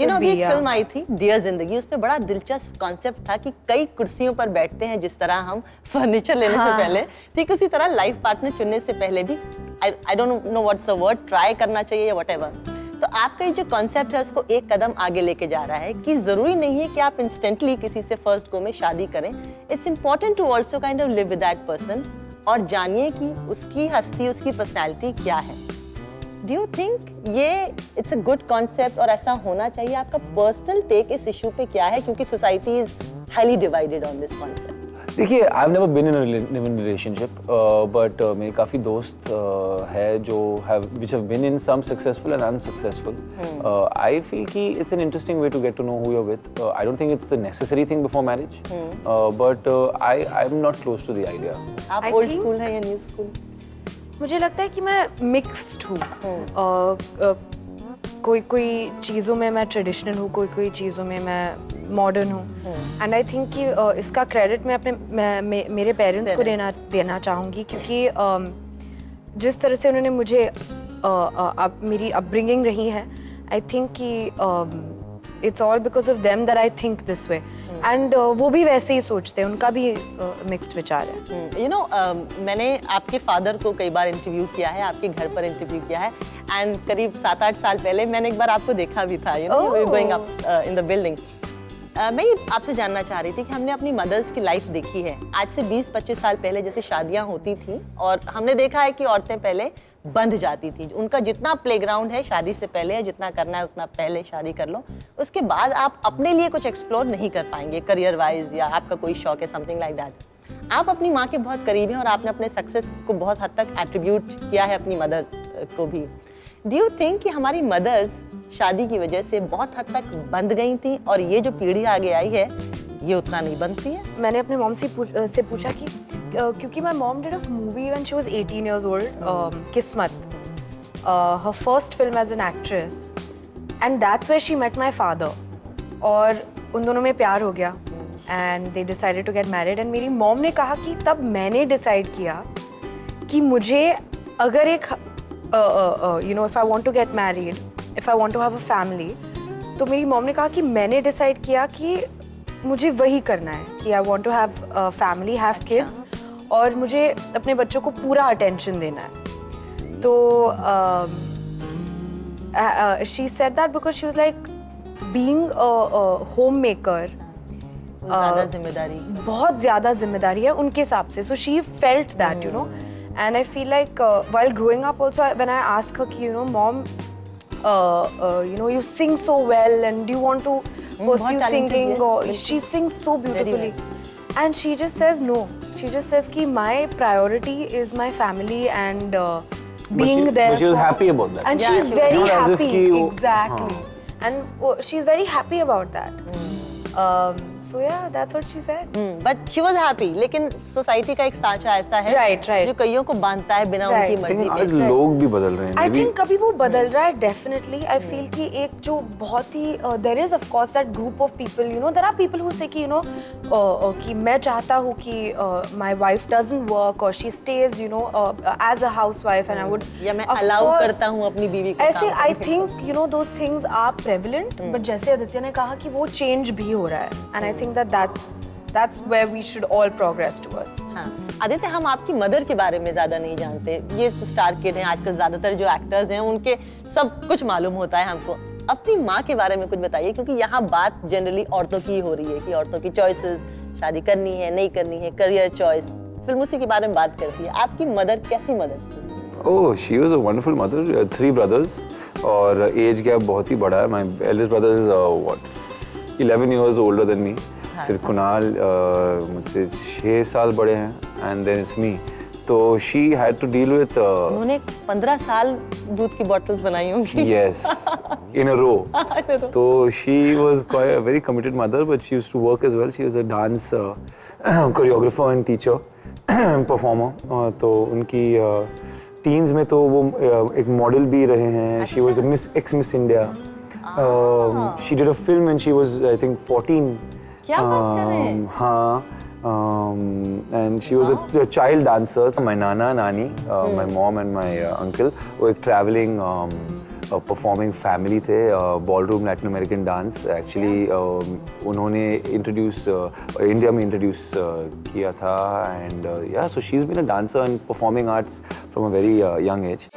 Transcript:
You know, अभी एक film आई थी डियर जिंदगी, उसमें बड़ा दिलचस्प कॉन्सेप्ट था कि कई कुर्सियों पर बैठते हैं जिस तरह हम फर्नीचर लेने से पहले, ठीक उसी तरह लाइफ पार्टनर चुनने से पहले भी I don't know what's the word, try करना चाहिए या व्हाटएवर। तो आपका ये जो कॉन्सेप्ट है उसको एक कदम आगे लेके जा रहा है कि जरूरी नहीं है कि आप इंस्टेंटली किसी से फर्स्ट गो में शादी करें। It's important to also kind of live with that person और जानिए कि उसकी हस्ती, उसकी पर्सनैलिटी क्या है। डू यू थिंक ये इट्स अ गुड कॉन्सेप्ट और ऐसा होना चाहिए? आपका पर्सनल टेक इस इशू पे क्या है, क्योंकि society is highly divided on this concept. देखिए, I have never been in a relationship, but मेरे काफ़ी दोस्त है जो which have been in some successful and unsuccessful. I feel कि it's an interesting way to get to know who you're with. I don't think it's the necessary thing before marriage, but I'm not close to the idea. आप old school है या new school? मुझे लगता है कि मैं mixed हूँ। कोई चीज़ों में मैं ट्रेडिशनल हूँ, कोई चीज़ों में मैं मॉडर्न हूँ। एंड आई थिंक कि इसका क्रेडिट मैं अपने मेरे पेरेंट्स को देना चाहूँगी, क्योंकि जिस तरह से उन्होंने मुझे मेरी अपब्रिंगिंग रही है, आई थिंक कि it's all because of them that I think this way. And वो भी वैसे ही सोचते हैं, उनका भी मिक्स्ड विचार है। यू नो, मैंने आपके फादर को कई बार इंटरव्यू किया है, आपके घर पर इंटरव्यू किया है, एंड करीब 7-8 साल पहले मैंने एक बार आपको देखा भी था, you know, we were going up in the building. मैं ये आपसे जानना चाह रही थी कि हमने अपनी मदर्स की लाइफ देखी है। आज से 20-25 साल पहले जैसे शादियां होती थी और हमने देखा है कि औरतें पहले बंध जाती थी। उनका जितना प्लेग्राउंड है शादी से पहले, जितना करना है उतना पहले शादी कर लो, उसके बाद आप अपने लिए कुछ एक्सप्लोर नहीं कर पाएंगे करियर वाइज, या आपका कोई शौक है, समथिंग लाइक दैट। आप अपनी माँ के बहुत करीब हैं और आपने अपने सक्सेस को बहुत हद तक एट्रीब्यूट किया है अपनी मदर को भी। डू यू थिंक कि हमारी मदर्स शादी की वजह से बहुत हद तक बंध गई थी और ये जो पीढ़ी आगे आई है ये उतना नहीं बनती है? मैंने अपने मॉम से पूछा कि क्योंकि my mom did a movie when she was 18 years old, किस्मत, her first film as an actress, and that's where she met my father, और उन दोनों में प्यार हो गया and they decided to get married। and मेरी मॉम ने कहा कि तब मैंने डिसाइड किया कि मुझे अगर एक you know, if I want to get married, if I want to have a family, तो मेरी मॉम ने कहा कि मैंने डिसाइड किया कि मुझे वही करना है कि I want to have a family, have kids, और मुझे अपने बच्चों को पूरा अटेंशन देना है। तो she said that because she was like being a homemaker, ज़्यादा जिम्मेदारी, बहुत ज़्यादा जिम्मेदारी है उनके हिसाब से। So she felt that, you know, and I feel like while growing up also, when I ask her, you know, mom, you know, you sing so well and do you want to pursue singing? Yes, or she sings so beautifully, and she just says no. She just says कि my priority is my family and being there. But she was happy about that. And Yeah, she's she was very not as if happy. कि वो- Exactly. And she's very happy about that. So yeah, that's what she said. But she was happy. लेकिन society का एक सांचा ऐसा है Right, right. जो कईयों को बांधता है बिना Right. उनकी I think मर्जी आज के। लोग भी बदल रहे हैं। I Maybe- think कभी वो बदल रहा है definitely. I feel कि एक जो बहुत ही there is of course that group of people, you know, there are people who say कि you know कि मैं चाहता हूँ कि my wife doesn't work or she stays, you know, as a housewife, and I would या मैं of allow course, करता हूँ अपनी बीवी को ऐसे काम I करने think you know those things are prevalent, but जैसे आदित्य ने कहा कि वो change भी हो रहा है, and I think that that's where we should all progress towards. हाँ, आदित्य, हम आपकी मदर के बारे में ज्यादा नहीं जानते। ये स्टार किड हैं, आजकल ज्यादातर जो एक्टर्स हैं उनके सब कुछ मालूम होता है हमको। अपनी माँ के बारे में कुछ बताइए, क्योंकि यहाँ बात जनरली औरतों की हो रही है कि औरतों की चॉइसेस, शादी करनी है नहीं करनी है, करियर चॉइस, फिल्म उसी के बारे में बात करती है। आपकी मदर कैसी मदर थी? Oh, she was a wonderful mother. 3 brothers, और एज गैप बहुत ही बड़ा है. My eldest brother is what 11 years older than me. फिर कुणाल मुझसे 6 साल बड़े हैं, and then it's me. तो she had to deal with उन्होंने 15 साल दूध की बॉटल्स बनाई होंगी। yes, in a row. तो she was quite a very committed mother, but she used to work as well. She was a dance choreographer and teacher, performer. तो उनकी teens में तो वो एक मॉडल भी रहे हैं. She was a ex-Miss India. She did a film when she was, I think, 14. क्या बात कर रहे हैं? हाँ. And she was a child dancer. My nana, nani, my mom and my uncle, वो एक traveling परफॉर्मिंग फैमिली थे, ballroom Latin American dance actually उन्होंने इंट्रोड्यूस इंडिया में इंट्रोड्यूस किया था, and yeah so she is been a dancer and performing arts from a very young as.